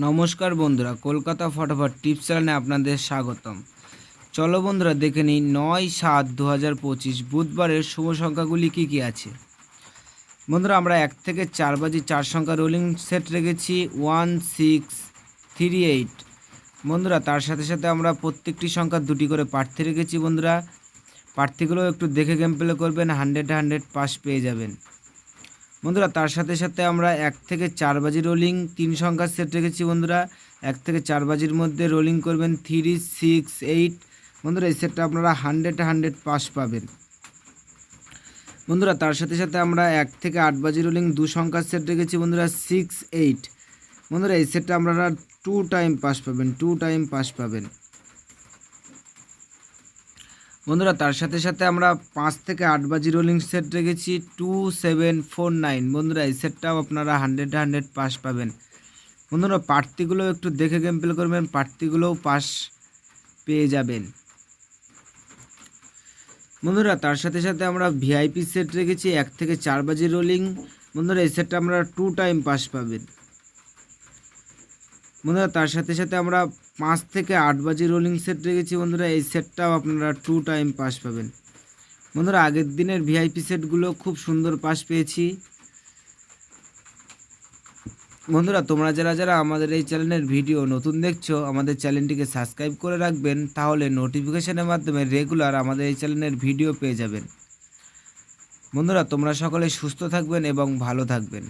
নমস্কার বন্ধুরা, কলকাতা ফটাফট টিপস চ্যানেলে আপনাদের স্বাগতম। চলো বন্ধুরা দেখে নিই ৯/৭/২০২৫ বুধবারের শুভ সংখ্যাগুলি কী কী আছে। বন্ধুরা আমরা ১ থেকে ৪ বাজি ৪ সংখ্যা রোলিং সেট রেখেছি 1638। বন্ধুরা তার সাথে সাথে আমরা প্রত্যেকটি সংখ্যা দুটি করে প্রার্থী রেখেছি। বন্ধুরা প্রার্থীগুলো একটু দেখে গেম প্লে করবেন, 100 পাস পেয়ে যাবেন। বন্ধুরা তার সাথে সাথে আমরা ১ থেকে ৪ বাজি রোলিং ৩ সংখ্যার সেট রেখেছি। বন্ধুরা ১ থেকে ৪ বাজির মধ্যে রোলিং করবেন 368। বন্ধুরা এই সেটটা আপনারা 100 পাস পাবেন। বন্ধুরা তার সাথে সাথে আমরা ১ থেকে ৮ বাজি রোলিং ২ সংখ্যার সেট রেখেছি। বন্ধুরা 68। বন্ধুরা এই সেটটা আপনারা 2 টাইম পাস পাবেন, 2 টাইম পাস পাবেন। বন্ধুরা তার সাথে সাথে আমরা ৫ থেকে ৮ বাজি রোলিং সেট রেখেছি 2749। বন্ধুরা এই সেটটাও আপনারা 100 পাস পাবেন। বন্ধুরা প্রার্থীগুলো একটু দেখে গেম প্লে করবেন, প্রার্থীগুলোও পাস পেয়ে যাবেন। বন্ধুরা তার সাথে সাথে আমরা ভিআইপি সেট রেখেছি ১ থেকে ৪ বাজি রোলিং। বন্ধুরা এই সেটটা আমরা 2 টাইম পাস পাবেন। বন্ধুরা তার সাথে সাথে আমরা ৫ থেকে ৮ বাজি রোলিং সেট রেখেছি। বন্ধুরা এই সেটটাও আপনারা 2 টাইম পাস পাবেন। বন্ধুরা আগের দিনের ভিআইপি সেটগুলো খুব সুন্দর পাস পেয়েছি। বন্ধুরা তোমরা যারা আমাদের এই চ্যানেলের ভিডিও নতুন দেখছো, আমাদের চ্যানেলটিকে সাবস্ক্রাইব করে রাখবেন, তাহলে নোটিফিকেশনের মাধ্যমে রেগুলার আমাদের এই চ্যানেলের ভিডিও পেয়ে যাবেন। বন্ধুরা তোমরা সকলে সুস্থ থাকবেন এবং ভালো থাকবেন।